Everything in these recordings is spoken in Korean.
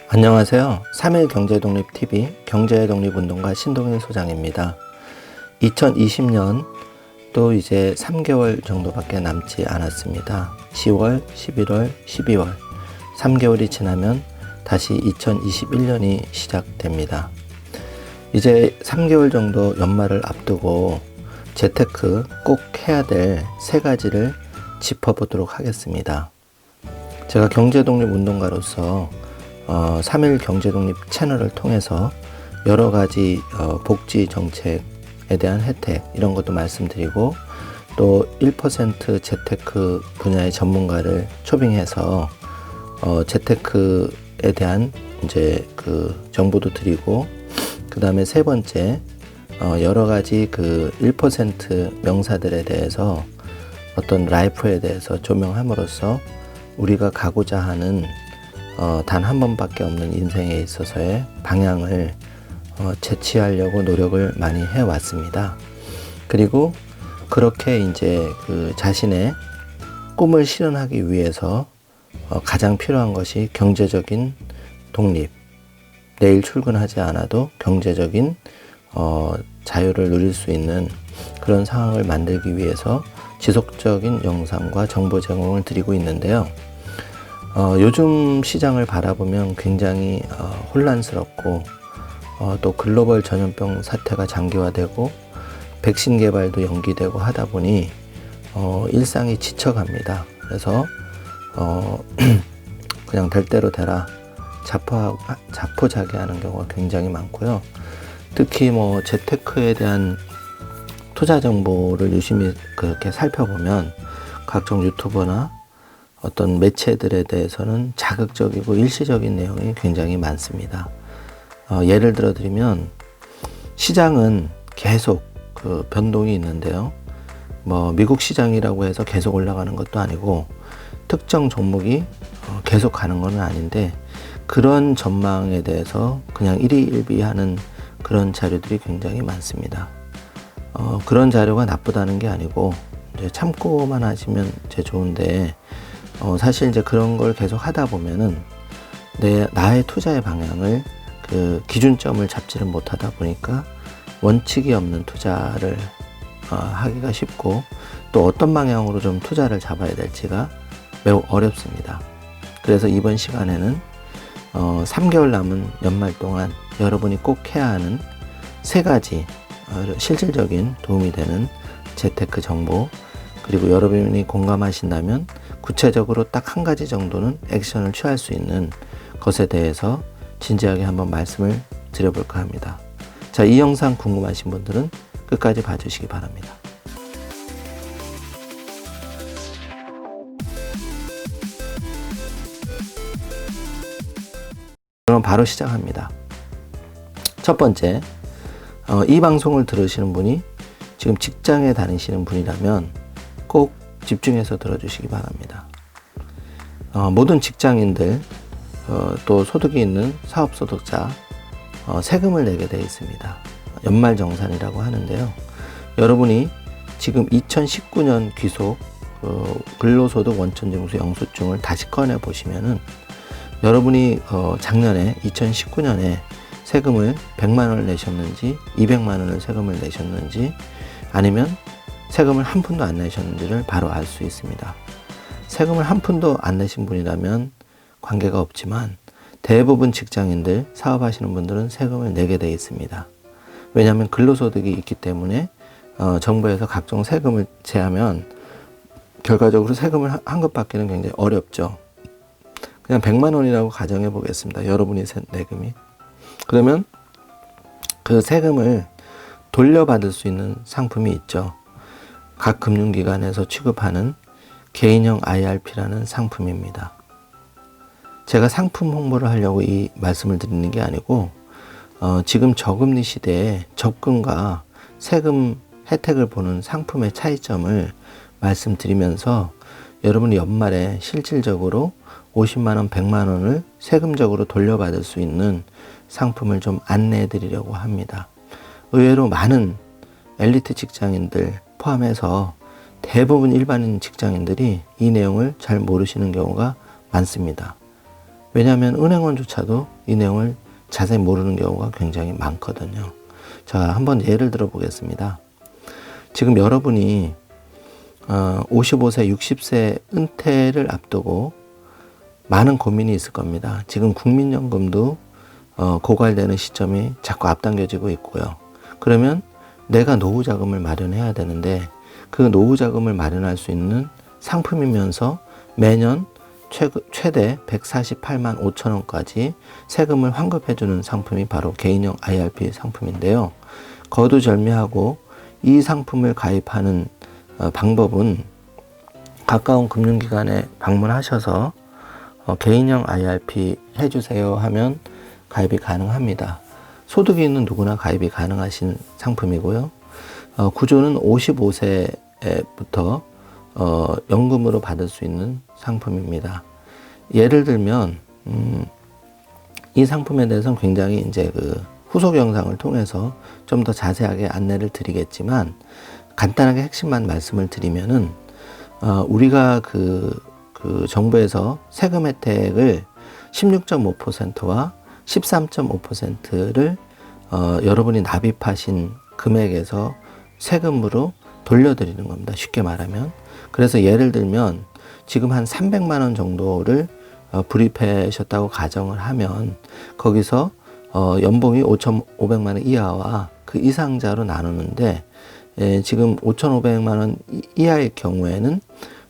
안녕하세요. 3일 경제독립TV 경제독립운동가 신동일 소장입니다. 2020년 또 이제 3개월 정도밖에 남지 않았습니다. 10월, 11월, 12월 3개월이 지나면 다시 2021년이 시작됩니다. 이제 3개월 정도 연말을 앞두고 재테크 꼭 해야 될 3가지를 짚어보도록 하겠습니다. 제가 경제독립운동가로서 3일 경제독립 채널을 통해서 여러 가지 복지 정책에 대한 혜택 이런 것도 말씀드리고 또 1% 재테크 분야의 전문가를 초빙해서 재테크에 대한 이제 그 정보도 드리고 그 다음에 세 번째 여러 가지 그 1% 명사들에 대해서 어떤 라이프에 대해서 조명함으로써 우리가 가고자 하는 단 한 번밖에 없는 인생에 있어서의 방향을 채취하려고 노력을 많이 해왔습니다. 그리고 그렇게 이제 그 자신의 꿈을 실현하기 위해서 가장 필요한 것이 경제적인 독립. 내일 출근하지 않아도 경제적인 자유를 누릴 수 있는 그런 상황을 만들기 위해서 지속적인 영상과 정보 제공을 드리고 있는데요. 요즘 시장을 바라보면 굉장히 혼란스럽고 또 글로벌 전염병 사태가 장기화되고 백신 개발도 연기되고 하다 보니 일상이 지쳐갑니다. 그래서 그냥 될 대로 되라 자포자기하는 경우가 굉장히 많고요. 특히 뭐 재테크에 대한 투자 정보를 유심히 그렇게 살펴보면 각종 유튜버나 어떤 매체들에 대해서는 자극적이고 일시적인 내용이 굉장히 많습니다. 예를 들어 드리면 시장은 계속 그 변동이 있는데요. 뭐 미국 시장이라고 해서 계속 올라가는 것도 아니고 특정 종목이 계속 가는 건 아닌데 그런 전망에 대해서 그냥 일희일비하는 그런 자료들이 굉장히 많습니다. 그런 자료가 나쁘다는 게 아니고 이제 참고만 하시면 이제 좋은데 사실 이제 그런 걸 계속 하다 보면은 나의 투자의 방향을 그 기준점을 잡지를 못하다 보니까 원칙이 없는 투자를 하기가 쉽고 또 어떤 방향으로 좀 투자를 잡아야 될지가 매우 어렵습니다. 그래서 이번 시간에는 3개월 남은 연말 동안 여러분이 꼭 해야 하는 3가지 실질적인 도움이 되는 재테크 정보 그리고 여러분이 공감하신다면 구체적으로 딱 1가지 정도는 액션을 취할 수 있는 것에 대해서 진지하게 한번 말씀을 드려볼까 합니다. 자, 이 영상 궁금하신 분들은 끝까지 봐주시기 바랍니다. 그럼 바로 시작합니다. 첫 번째, 이 방송을 들으시는 분이 지금 직장에 다니시는 분이라면 꼭 집중해서 들어주시기 바랍니다. 모든 직장인들 또 소득이 있는 사업소득자 세금을 내게 되어 있습니다. 연말정산이라고 하는데요. 여러분이 지금 2019년 귀속 근로소득 원천징수 영수증을 다시 꺼내 보시면은 여러분이 작년에 2019년에 세금을 100만 원을 내셨는지 200만 원을 세금을 내셨는지 아니면 세금을 한 푼도 안 내셨는지를 바로 알 수 있습니다. 세금을 한 푼도 안 내신 분이라면 관계가 없지만 대부분 직장인들, 사업하시는 분들은 세금을 내게 되어 있습니다. 왜냐하면 근로소득이 있기 때문에 정부에서 각종 세금을 제하면 결과적으로 세금을 한 것 받기는 굉장히 어렵죠. 그냥 100만 원이라고 가정해 보겠습니다. 여러분이 내금이. 그러면 그 세금을 돌려받을 수 있는 상품이 있죠. 각 금융기관에서 취급하는 개인형 IRP라는 상품입니다. 제가 상품 홍보를 하려고 이 말씀을 드리는 게 아니고 지금 저금리 시대에 적금과 세금 혜택을 보는 상품의 차이점을 말씀드리면서 여러분이 연말에 실질적으로 50만 원, 100만 원을 세금적으로 돌려받을 수 있는 상품을 좀 안내해 드리려고 합니다. 의외로 많은 엘리트 직장인들 포함해서 대부분 일반인 직장인들이 이 내용을 잘 모르시는 경우가 많습니다. 왜냐하면 은행원조차도 이 내용을 자세히 모르는 경우가 굉장히 많거든요. 자, 한번 예를 들어 보겠습니다. 지금 여러분이 55세, 60세 은퇴를 앞두고 많은 고민이 있을 겁니다. 지금 국민연금도 고갈되는 시점이 자꾸 앞당겨지고 있고요. 그러면 내가 노후 자금을 마련해야 되는데 그 노후 자금을 마련할 수 있는 상품이면서 매년 최대 148만 5천 원까지 세금을 환급해주는 상품이 바로 개인형 IRP 상품인데요. 거두절미하고 이 상품을 가입하는 방법은 가까운 금융기관에 방문하셔서 개인형 IRP 해주세요 하면 가입이 가능합니다. 소득이 있는 누구나 가입이 가능하신 상품이고요. 구조는 55세부터 연금으로 받을 수 있는 상품입니다. 예를 들면 이 상품에 대해서는 굉장히 이제 그 후속 영상을 통해서 좀 더 자세하게 안내를 드리겠지만 간단하게 핵심만 말씀을 드리면은 우리가 그 정부에서 세금 혜택을 16.5%와 13.5%를 여러분이 납입하신 금액에서 세금으로 돌려드리는 겁니다. 쉽게 말하면. 그래서 예를 들면 지금 한 300만 원 정도를 불입하셨다고 가정을 하면 거기서 연봉이 5,500만 원 이하와 그 이상자로 나누는데 지금 5,500만 원 이하의 경우에는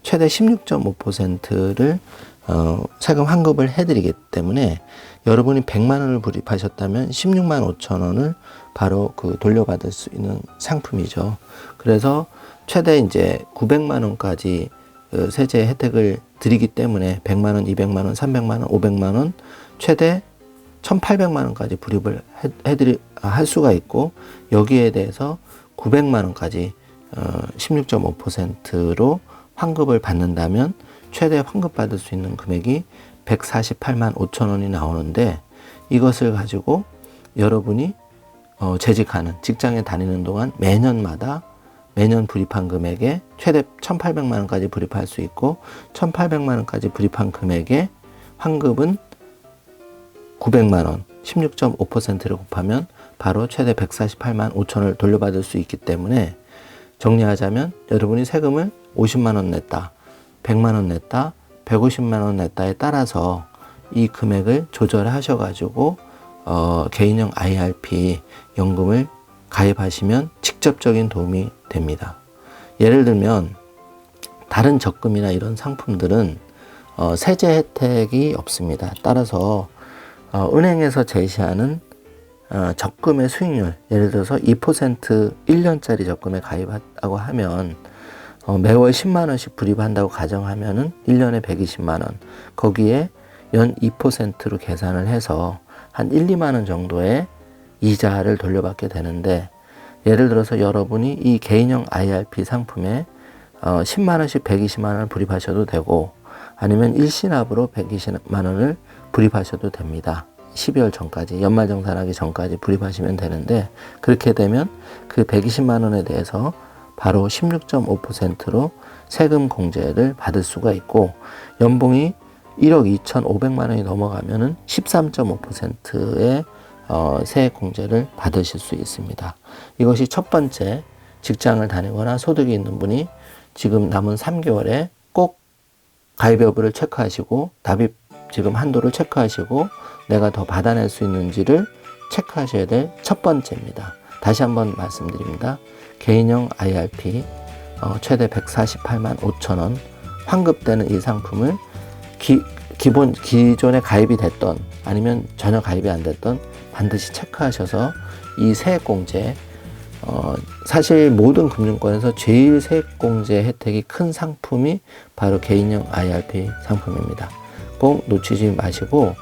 최대 16.5%를 세금 환급을 해드리기 때문에 여러분이 100만 원을 불입하셨다면 16만 5천 원을 바로 돌려받을 수 있는 상품이죠. 그래서 최대 이제 900만 원까지 세제 혜택을 드리기 때문에 100만 원, 200만 원, 300만 원, 500만 원, 최대 1,800만 원까지 불입을 할 수가 있고 여기에 대해서 900만 원까지 16.5%로 환급을 받는다면 최대 환급받을 수 있는 금액이 148만 5천 원이 나오는데 이것을 가지고 여러분이 재직하는 직장에 다니는 동안 매년 불입한 금액에 최대 1,800만 원까지 불입할 수 있고 1,800만 원까지 불입한 금액에 환급은 900만 원, 16.5%를 곱하면 바로 최대 148만 5천 원을 돌려받을 수 있기 때문에 정리하자면 여러분이 세금을 50만 원 냈다, 100만 원 냈다, 150만 원 냈다에 따라서 이 금액을 조절하셔가지고 개인형 IRP 연금을 가입하시면 직접적인 도움이 됩니다. 예를 들면 다른 적금이나 이런 상품들은 세제 혜택이 없습니다. 따라서 은행에서 제시하는 적금의 수익률, 예를 들어서 2% 1년짜리 적금에 가입하고 하면 매월 10만 원씩 불입한다고 가정하면은 1년에 120만 원, 거기에 연 2%로 계산을 해서 한 1, 2만 원 정도의 이자를 돌려받게 되는데 예를 들어서 여러분이 이 개인형 IRP 상품에 10만 원씩 120만 원을 불입하셔도 되고 아니면 일시납으로 120만 원을 불입하셔도 됩니다. 12월 전까지, 연말정산하기 전까지 불입하시면 되는데 그렇게 되면 그 120만 원에 대해서 바로 16.5%로 세금 공제를 받을 수가 있고 연봉이 1억 2,500만 원이 넘어가면은 13.5%의 세액 공제를 받으실 수 있습니다. 이것이 첫 번째, 직장을 다니거나 소득이 있는 분이 지금 남은 3개월에 꼭 가입 여부를 체크하시고 납입 지금 한도를 체크하시고 내가 더 받아낼 수 있는지를 체크하셔야 될 첫 번째입니다. 다시 한번 말씀드립니다. 개인형 IRP 최대 148만 5천 원 환급되는 이 상품을 기존에 가입이 됐던 아니면 전혀 가입이 안 됐던 반드시 체크하셔서 이 세액공제 사실 모든 금융권에서 제일 세액공제 혜택이 큰 상품이 바로 개인형 IRP 상품입니다. 꼭 놓치지 마시고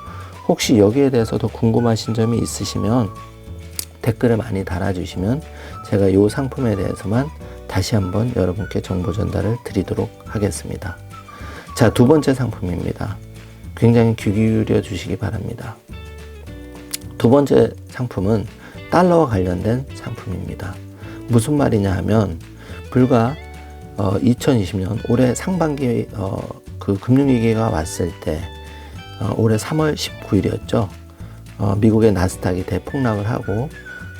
혹시 여기에 대해서 더 궁금하신 점이 있으시면 댓글을 많이 달아주시면 제가 이 상품에 대해서만 다시 한번 여러분께 정보 전달을 드리도록 하겠습니다. 자, 두 번째 상품입니다. 굉장히 귀 기울여 주시기 바랍니다. 두 번째 상품은 달러와 관련된 상품입니다. 무슨 말이냐 하면 불과 2020년 올해 상반기 그 금융위기가 왔을 때 올해 3월 19일이었죠. 미국의 나스닥이 대폭락을 하고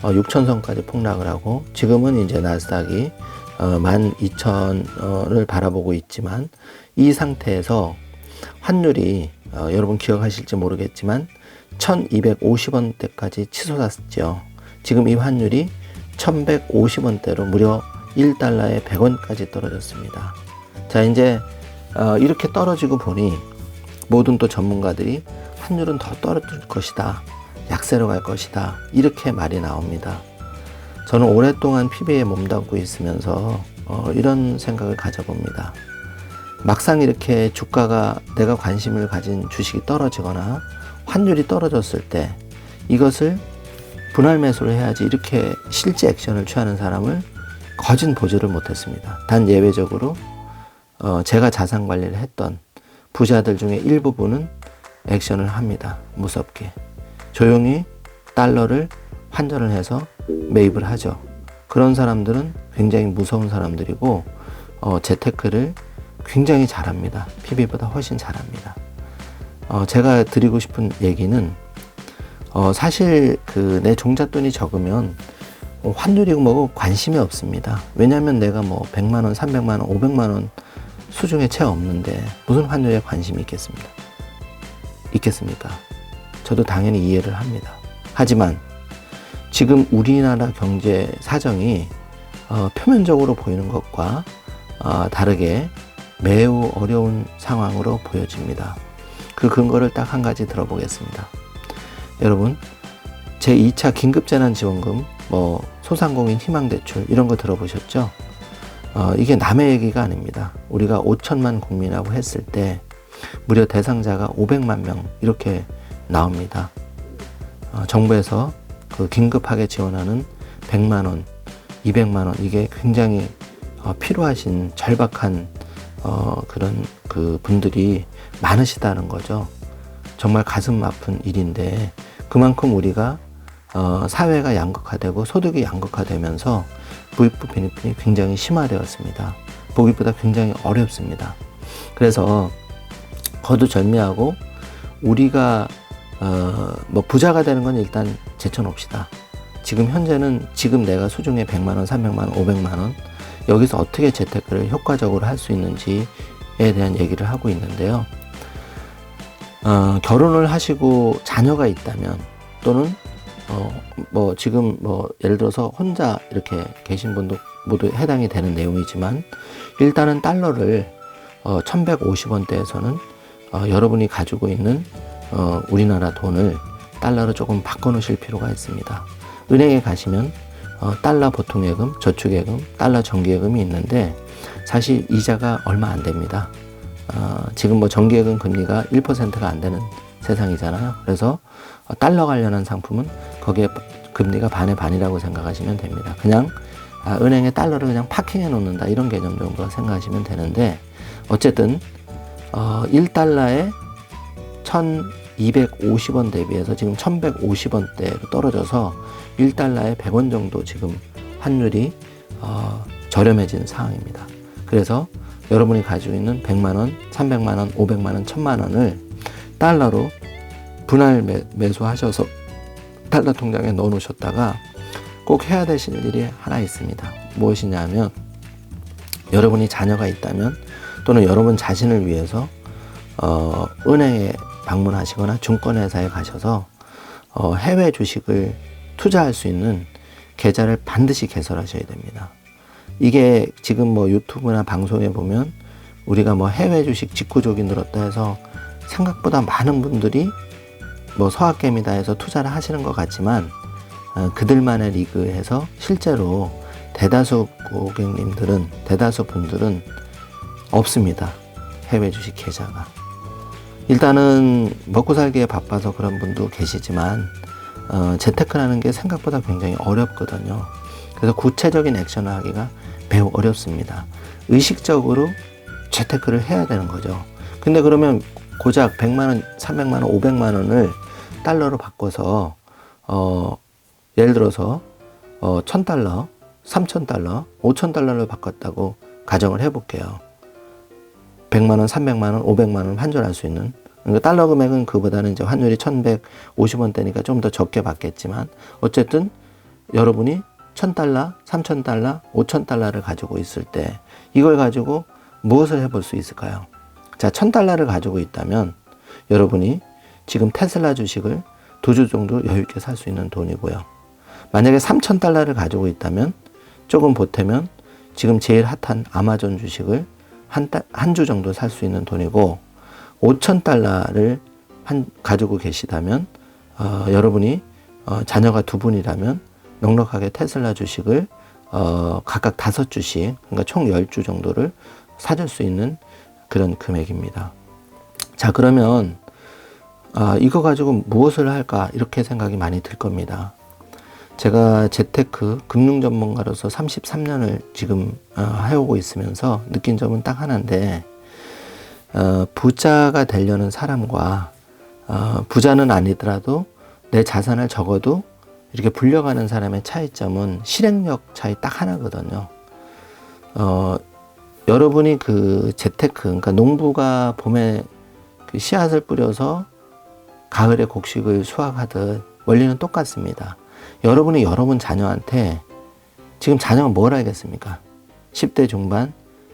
6,000선까지 폭락을 하고 지금은 이제 나스닥이 12,000을 바라보고 있지만 이 상태에서 환율이 여러분 기억하실지 모르겠지만 1,250원대까지 치솟았죠. 지금 이 환율이 1,150원대로 무려 1달러에 100원까지 떨어졌습니다. 자, 이제 이렇게 떨어지고 보니 모든 또 전문가들이 환율은 더 떨어질 것이다, 약세로 갈 것이다, 이렇게 말이 나옵니다. 저는 오랫동안 PB에 몸담고 있으면서 이런 생각을 가져봅니다. 막상 이렇게 주가가 내가 관심을 가진 주식이 떨어지거나 환율이 떨어졌을 때 이것을 분할 매수를 해야지 이렇게 실제 액션을 취하는 사람을 거진 보지를 못했습니다. 단 예외적으로 제가 자산 관리를 했던 부자들 중에 일부분은 액션을 합니다. 무섭게 조용히 달러를 환전을 해서 매입을 하죠. 그런 사람들은 굉장히 무서운 사람들이고 재테크를 굉장히 잘합니다. PB보다 훨씬 잘합니다. 제가 드리고 싶은 얘기는 사실 내 종잣돈이 적으면 환율이고 뭐고 관심이 없습니다. 왜냐하면 내가 뭐 100만원, 300만원, 500만원 수중에 채 없는데 무슨 환율에 관심이 있겠습니까? 저도 당연히 이해를 합니다. 하지만 지금 우리나라 경제 사정이 표면적으로 보이는 것과 다르게 매우 어려운 상황으로 보여집니다. 그 근거를 딱 한 가지 들어보겠습니다. 여러분, 제2차 긴급재난지원금, 소상공인 희망대출 이런 거 들어보셨죠? 이게 남의 얘기가 아닙니다. 우리가 5천만 국민이라고 했을 때 무려 대상자가 500만 명 이렇게 나옵니다. 정부에서 그 긴급하게 지원하는 100만 원, 200만 원 이게 굉장히 필요하신 절박한 그런 그 분들이 많으시다는 거죠. 정말 가슴 아픈 일인데 그만큼 우리가 사회가 양극화되고 소득이 양극화되면서 부익부 빈익빈이 굉장히 심화되었습니다. 보기보다 굉장히 어렵습니다. 그래서 거두절미하고 우리가 부자가 되는 건 일단 제쳐놓읍시다. 지금 현재는 지금 내가 수중에 100만원, 300만원, 500만원 여기서 어떻게 재테크를 효과적으로 할 수 있는지에 대한 얘기를 하고 있는데요. 결혼을 하시고 자녀가 있다면 또는 지금 예를 들어서 혼자 이렇게 계신 분도 모두 해당이 되는 내용이지만 일단은 달러를 1150원대에서는 여러분이 가지고 있는 우리나라 돈을 달러로 조금 바꿔 놓으실 필요가 있습니다. 은행에 가시면 달러 보통예금, 저축예금, 달러 정기예금이 있는데 사실 이자가 얼마 안 됩니다. 지금 정기예금 금리가 1%가 안 되는 세상이잖아요. 그래서 달러 관련한 상품은 거기에 금리가 반의 반이라고 생각하시면 됩니다. 그냥 은행에 달러를 그냥 파킹해 놓는다 이런 개념 정도 생각하시면 되는데 어쨌든 1달러에 1250원 대비해서 지금 1150원대로 떨어져서 1달러에 100원 정도 지금 환율이 저렴해진 상황입니다. 그래서 여러분이 가지고 있는 100만원, 300만원, 500만원, 1000만원을 달러로 분할 매수하셔서 달러 통장에 넣어 놓으셨다가 꼭 해야 되실 일이 하나 있습니다. 무엇이냐면 여러분이 자녀가 있다면 또는 여러분 자신을 위해서 은행에 방문하시거나 증권회사에 가셔서 해외 주식을 투자할 수 있는 계좌를 반드시 개설하셔야 됩니다. 이게 지금 유튜브나 방송에 보면 우리가 해외 주식 직구족이 늘었다 해서 생각보다 많은 분들이 서학개미다 해서 투자를 하시는 것 같지만 그들만의 리그에서 실제로 대다수 고객님들은 대다수 분들은 없습니다. 해외 주식 계좌가. 일단은 먹고 살기에 바빠서 그런 분도 계시지만 재테크라는 게 생각보다 굉장히 어렵거든요. 그래서 구체적인 액션을 하기가 매우 어렵습니다. 의식적으로 재테크를 해야 되는 거죠. 근데 그러면 고작 100만원, 300만원, 500만원을 달러로 바꿔서 예를 들어서 1000달러, 3000달러, 5000달러를 바꿨다고 가정을 해볼게요. 100만원, 300만원, 500만원 환전할 수 있는 그러니까 달러 금액은 그보다는 이제 환율이 1150원대니까 좀 더 적게 받겠지만 어쨌든 여러분이 1000달러, 3000달러, 5000달러를 가지고 있을 때 이걸 가지고 무엇을 해볼 수 있을까요? 자, 1000달러를 가지고 있다면 여러분이 지금 테슬라 주식을 2주 정도 여유있게 살 수 있는 돈이고요. 만약에 3000달러를 가지고 있다면 조금 보태면 지금 제일 핫한 아마존 주식을 한 주 정도 살 수 있는 돈이고 5000달러를 가지고 계시다면 여러분이 자녀가 2분이라면 넉넉하게 테슬라 주식을 각각 5주씩 그러니까 총 10주 정도를 사줄 수 있는 그런 금액입니다. 자, 그러면 이거 가지고 무엇을 할까 이렇게 생각이 많이 들 겁니다. 제가 재테크 금융 전문가로서 33년을 지금 해오고 있으면서 느낀 점은 딱 하나인데 부자가 되려는 사람과 부자는 아니더라도 내 자산을 적어도 이렇게 불려가는 사람의 차이점은 실행력 차이 딱 하나거든요. 여러분이 그 재테크, 그러니까 농부가 봄에 그 씨앗을 뿌려서 가을에 곡식을 수확하듯 원리는 똑같습니다. 여러분이 여러분 자녀한테 지금 자녀가 뭘 알겠습니까? 10대 중반,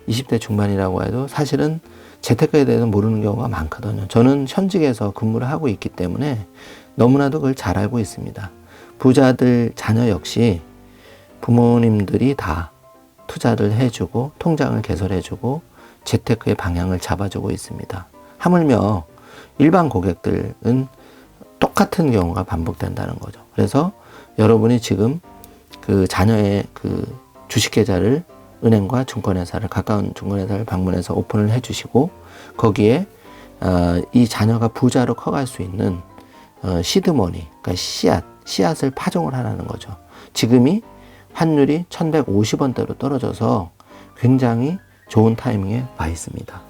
20대 중반이라고 해도 사실은 재테크에 대해서 모르는 경우가 많거든요. 저는 현직에서 근무를 하고 있기 때문에 너무나도 그걸 잘 알고 있습니다. 부자들 자녀 역시 부모님들이 다 투자를 해주고 통장을 개설해주고 재테크의 방향을 잡아주고 있습니다. 하물며 일반 고객들은 똑같은 경우가 반복된다는 거죠. 그래서 여러분이 지금 그 자녀의 그 주식 계좌를 은행과 증권회사를 가까운 증권회사를 방문해서 오픈을 해주시고 거기에 이 자녀가 부자로 커갈 수 있는 시드머니, 그러니까 씨앗을 파종을 하라는 거죠. 지금이 환율이 1150원대로 떨어져서 굉장히 좋은 타이밍에 와 있습니다.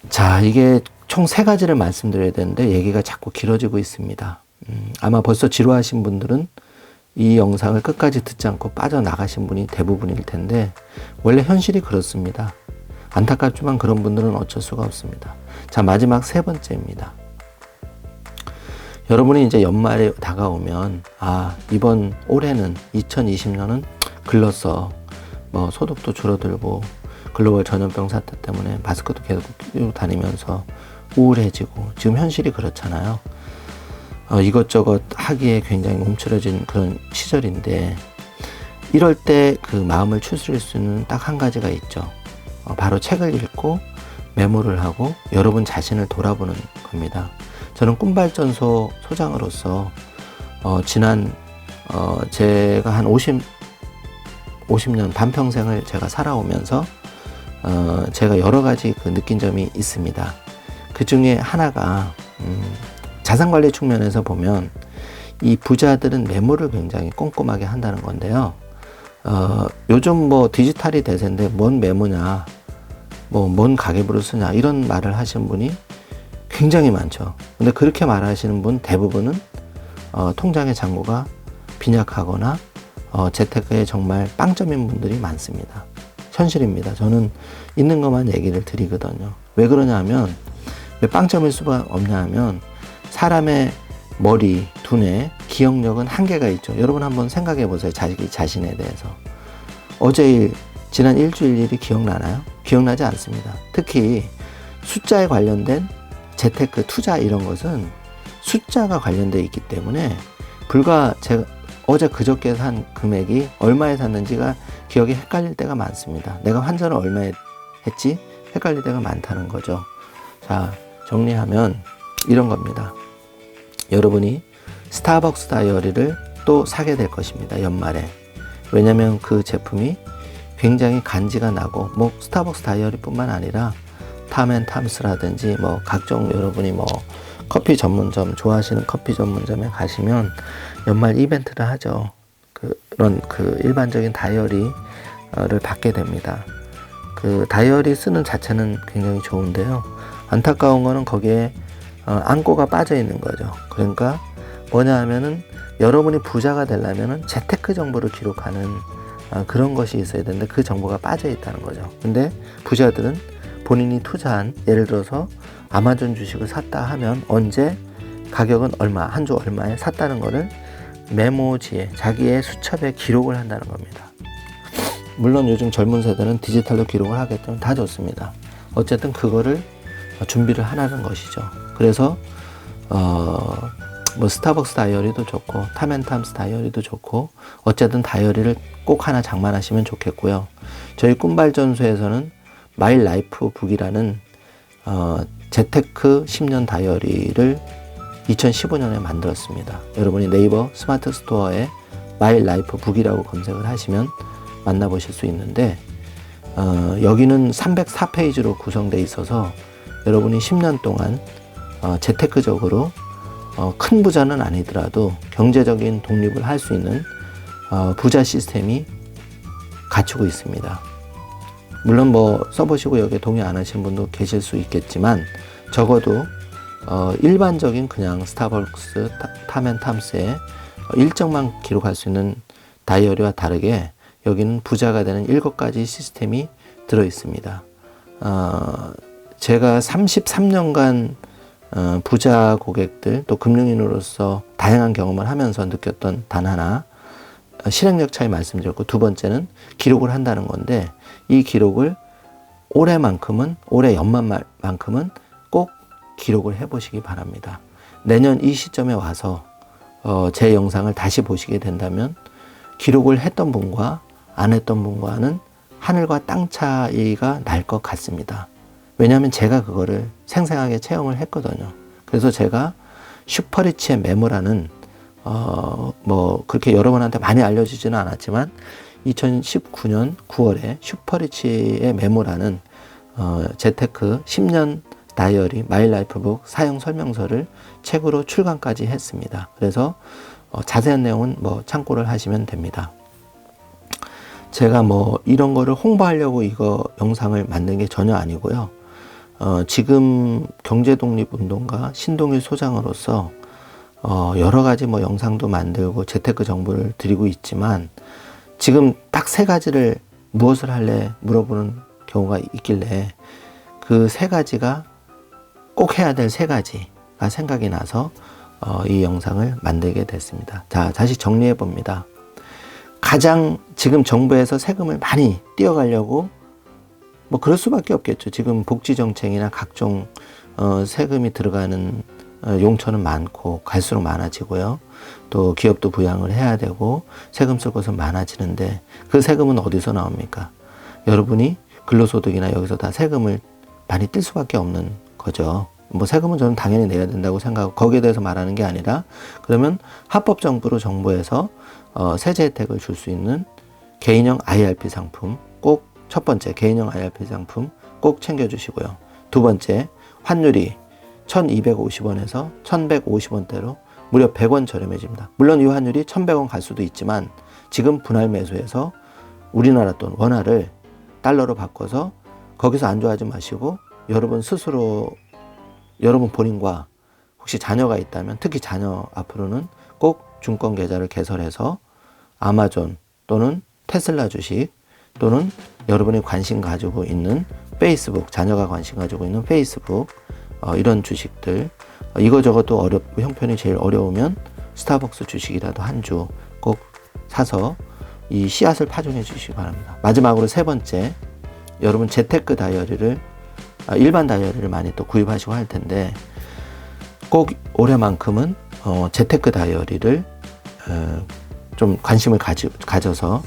자, 이게 총 3가지를 말씀드려야 되는데 얘기가 자꾸 길어지고 있습니다. 아마 벌써 지루하신 분들은 이 영상을 끝까지 듣지 않고 빠져나가신 분이 대부분일 텐데 원래 현실이 그렇습니다. 안타깝지만 그런 분들은 어쩔 수가 없습니다. 자, 마지막 3번째입니다. 여러분이 이제 연말에 다가오면 이번 올해는 2020년은 글렀어. 뭐 소득도 줄어들고 글로벌 전염병 사태 때문에 마스크도 계속 끼고 다니면서 우울해지고 지금 현실이 그렇잖아요. 이것저것 하기에 굉장히 움츠러진 그런 시절인데 이럴 때 그 마음을 추스릴 수 있는 딱 한 가지가 있죠. 바로 책을 읽고 메모를 하고 여러분 자신을 돌아보는 겁니다. 저는 꿈발전소 소장으로서 지난 제가 한 50년 반평생을 제가 살아오면서 제가 여러 가지 그 느낀 점이 있습니다. 그 중에 하나가 자산관리 측면에서 보면 이 부자들은 메모를 굉장히 꼼꼼하게 한다는 건데요. 요즘 뭐 디지털이 대세인데 뭔 메모냐, 뭐 뭔 가계부를 쓰냐 이런 말을 하시는 분이 굉장히 많죠. 근데 그렇게 말하시는 분 대부분은 통장의 잔고가 빈약하거나 재테크에 정말 빵점인 분들이 많습니다. 현실입니다. 저는 있는 것만 얘기를 드리거든요. 왜 그러냐 하면 왜 빵점일 수가 없냐 하면 사람의 머리, 두뇌, 기억력은 한계가 있죠. 여러분 한번 생각해 보세요. 자기 자신에 대해서. 어제 일, 지난 일주일 일이 기억나나요? 기억나지 않습니다. 특히 숫자에 관련된 재테크, 투자 이런 것은 숫자가 관련되어 있기 때문에 불과 제가 어제 그저께 산 금액이 얼마에 샀는지가 기억이 헷갈릴 때가 많습니다. 내가 환전을 얼마에 했지? 헷갈릴 때가 많다는 거죠. 자, 정리하면 이런 겁니다. 여러분이 스타벅스 다이어리를 또 사게 될 것입니다. 연말에. 왜냐면 그 제품이 굉장히 간지가 나고 뭐 스타벅스 다이어리뿐만 아니라 탐앤탐스라든지 뭐 각종 여러분이 뭐 커피 전문점 좋아하시는 커피 전문점에 가시면 연말 이벤트를 하죠. 그런 그 일반적인 다이어리를 받게 됩니다. 그 다이어리 쓰는 자체는 굉장히 좋은데요. 안타까운 거는 거기에 안고가 빠져 있는 거죠. 그러니까 뭐냐 하면은 여러분이 부자가 되려면은 재테크 정보를 기록하는 그런 것이 있어야 되는데 그 정보가 빠져 있다는 거죠. 근데 부자들은 본인이 투자한, 예를 들어서 아마존 주식을 샀다 하면 언제, 가격은 얼마, 한 주 얼마에 샀다는 거를 메모지에 자기의 수첩에 기록을 한다는 겁니다. 물론 요즘 젊은 세대는 디지털로 기록을 하기 때문에 다 좋습니다. 어쨌든 그거를 준비를 하라는 것이죠. 그래서 뭐 스타벅스 다이어리도 좋고 탐앤탐스 다이어리도 좋고 어쨌든 다이어리를 꼭 하나 장만하시면 좋겠고요. 저희 꿈발전소에서는 마이 라이프 북이라는 재테크 10년 다이어리를 2015년에 만들었습니다. 여러분이 네이버 스마트 스토어에 마이 라이프 북이라고 검색을 하시면 만나보실 수 있는데 여기는 304페이지로 구성되어 있어서 여러분이 10년 동안 재테크적으로 큰 부자는 아니더라도 경제적인 독립을 할 수 있는 부자 시스템이 갖추고 있습니다. 물론 뭐 써보시고 여기에 동의 안 하시는 분도 계실 수 있겠지만 적어도 일반적인 그냥 스타벅스, 탐앤탐스의 일정만 기록할 수 있는 다이어리와 다르게 여기는 부자가 되는 7가지 시스템이 들어 있습니다. 제가 33년간 부자 고객들 또 금융인으로서 다양한 경험을 하면서 느꼈던 단 하나, 실행력 차이 말씀드렸고, 두 번째는 기록을 한다는 건데 이 기록을 올해만큼은, 올해 연말만큼은 꼭 기록을 해보시기 바랍니다. 내년 이 시점에 와서 제 영상을 다시 보시게 된다면 기록을 했던 분과 안 했던 분과는 하늘과 땅 차이가 날 것 같습니다. 왜냐하면 제가 그거를 생생하게 체험을 했거든요. 그래서 제가 슈퍼리치의 메모라는 뭐 그렇게 여러분한테 많이 알려지지는 않았지만 2019년 9월에 슈퍼리치의 메모라는 재테크 10년 다이어리 마이 라이프북 사용 설명서를 책으로 출간까지 했습니다. 그래서 자세한 내용은 뭐 참고를 하시면 됩니다. 제가 뭐 이런 거를 홍보하려고 이거 영상을 만든 게 전혀 아니고요. 지금 경제독립운동가 신동일 소장으로서 여러 가지 뭐 영상도 만들고 재테크 정보를 드리고 있지만 지금 딱 3가지를 무엇을 할래 물어보는 경우가 있길래 그 3가지가 꼭 해야 될 3가지가 생각이 나서 이 영상을 만들게 됐습니다. 자, 다시 정리해 봅니다. 가장 지금 정부에서 세금을 많이 띄어가려고 뭐 그럴 수밖에 없겠죠. 지금 복지정책이나 각종 세금이 들어가는 용처는 많고 갈수록 많아지고요. 또 기업도 부양을 해야 되고 세금 쓸 것은 많아지는데 그 세금은 어디서 나옵니까? 여러분이 근로소득이나 여기서 다 세금을 많이 띨 수밖에 없는 거죠. 뭐 세금은 저는 당연히 내야 된다고 생각하고 거기에 대해서 말하는 게 아니라 그러면 합법정부로 정부에서 세제 혜택을 줄 수 있는 개인형 IRP 상품 꼭 첫 번째 개인형 IRP 상품 꼭 챙겨주시고요. 두 번째 환율이 1250원에서 1150원대로 무려 100원 저렴해집니다. 물론 이 환율이 1100원 갈 수도 있지만 지금 분할 매수해서 우리나라 돈 원화를 달러로 바꿔서 거기서 안주하지 마시고 여러분 스스로 여러분 본인과 혹시 자녀가 있다면 특히 자녀 앞으로는 꼭 증권 계좌를 개설해서 아마존 또는 테슬라 주식 또는 여러분이 관심 가지고 있는 페이스북, 자녀가 관심 가지고 있는 페이스북 이런 주식들 이거저것도 어렵고 형편이 제일 어려우면 스타벅스 주식이라도 한 주 꼭 사서 이 씨앗을 파종해 주시기 바랍니다. 마지막으로 3번째, 여러분 재테크 다이어리를 일반 다이어리를 많이 또 구입하시고 할 텐데 꼭 올해만큼은 재테크 다이어리를 좀 관심을 가져서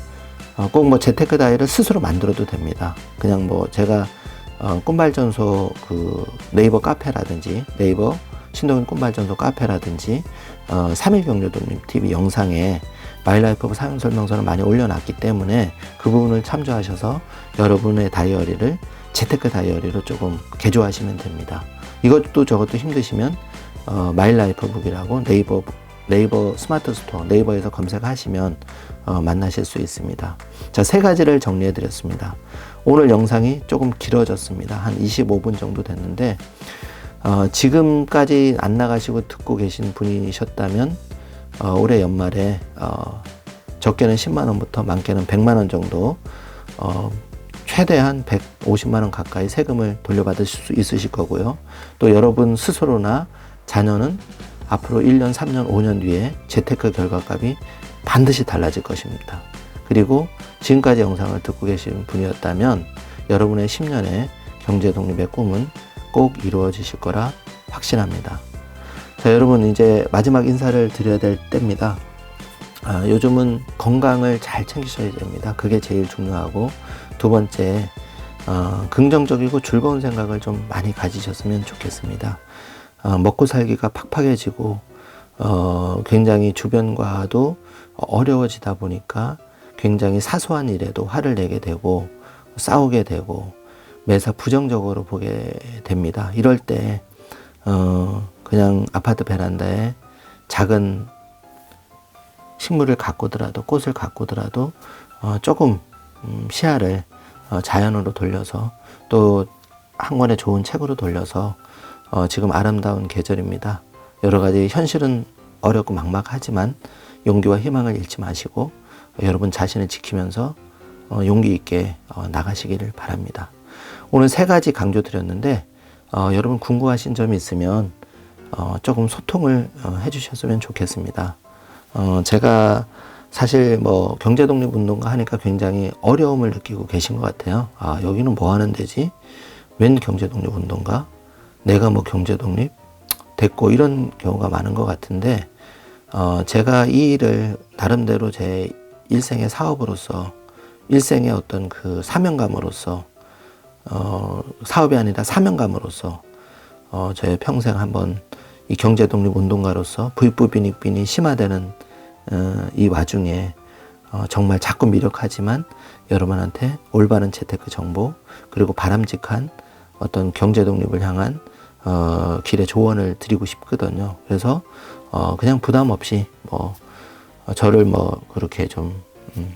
꼭 뭐 재테크 다이어리를 스스로 만들어도 됩니다. 그냥 뭐 제가 꿈발전소 그 네이버 카페라든지 네이버 신동일 꿈발전소 카페라든지 3일 경제독립 TV 영상에 마이라이프 사용 설명서를 많이 올려놨기 때문에 그 부분을 참조하셔서 여러분의 다이어리를 재테크 다이어리로 조금 개조하시면 됩니다. 이것도 저것도 힘드시면 마이라이프북이라고 네이버 스마트 스토어 네이버에서 검색하시면 만나실 수 있습니다. 자, 3가지를 정리해 드렸습니다. 오늘 영상이 조금 길어졌습니다. 한 25분 정도 됐는데 지금까지 안 나가시고 듣고 계신 분이셨다면 올해 연말에 적게는 10만 원부터 많게는 100만 원 정도 최대한 150만 원 가까이 세금을 돌려받으실 수 있으실 거고요. 또 여러분 스스로나 자녀는 앞으로 1년, 3년, 5년 뒤에 재테크 결과값이 반드시 달라질 것입니다. 그리고 지금까지 영상을 듣고 계신 분이었다면 여러분의 10년의 경제 독립의 꿈은 꼭 이루어지실 거라 확신합니다. 자, 여러분 이제 마지막 인사를 드려야 될 때입니다. 요즘은 건강을 잘 챙기셔야 됩니다. 그게 제일 중요하고, 두 번째, 긍정적이고 즐거운 생각을 좀 많이 가지셨으면 좋겠습니다. 먹고 살기가 팍팍해지고, 굉장히 주변과도 어려워지다 보니까 굉장히 사소한 일에도 화를 내게 되고, 싸우게 되고, 매사 부정적으로 보게 됩니다. 이럴 때, 그냥 아파트 베란다에 작은 식물을 가꾸더라도, 꽃을 가꾸더라도 조금 시야를 자연으로 돌려서, 또 한 권의 좋은 책으로 돌려서, 지금 아름다운 계절입니다. 여러 가지 현실은 어렵고 막막하지만 용기와 희망을 잃지 마시고 여러분 자신을 지키면서 용기 있게 나가시기를 바랍니다. 오늘 3가지 강조드렸는데 여러분 궁금하신 점이 있으면 조금 소통을 해주셨으면 좋겠습니다. 제가 사실 뭐 경제독립운동가 하니까 굉장히 어려움을 느끼고 계신 것 같아요. 여기는 뭐 하는 데지? 웬 경제독립운동가? 내가 뭐 경제독립? 됐고, 이런 경우가 많은 것 같은데, 제가 이 일을 나름대로 제 일생의 사업으로서, 일생의 어떤 그 사명감으로서, 사업이 아니라 사명감으로서, 저의 평생 한번 이 경제독립운동가로서 부익부빈익빈이 심화되는 이 와중에 정말 자꾸 미력하지만 여러분한테 올바른 재테크 정보, 그리고 바람직한 어떤 경제독립을 향한 길의 조언을 드리고 싶거든요. 그래서 그냥 부담 없이 저를 그렇게 좀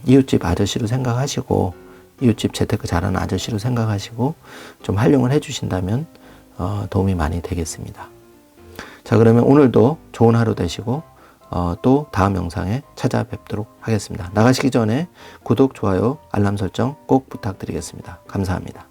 이웃집 아저씨로 생각하시고, 이웃집 재테크 잘하는 아저씨로 생각하시고 좀 활용을 해주신다면 도움이 많이 되겠습니다. 자, 그러면 오늘도 좋은 하루 되시고 또 다음 영상에 찾아뵙도록 하겠습니다. 나가시기 전에 구독, 좋아요, 알람 설정 꼭 부탁드리겠습니다. 감사합니다.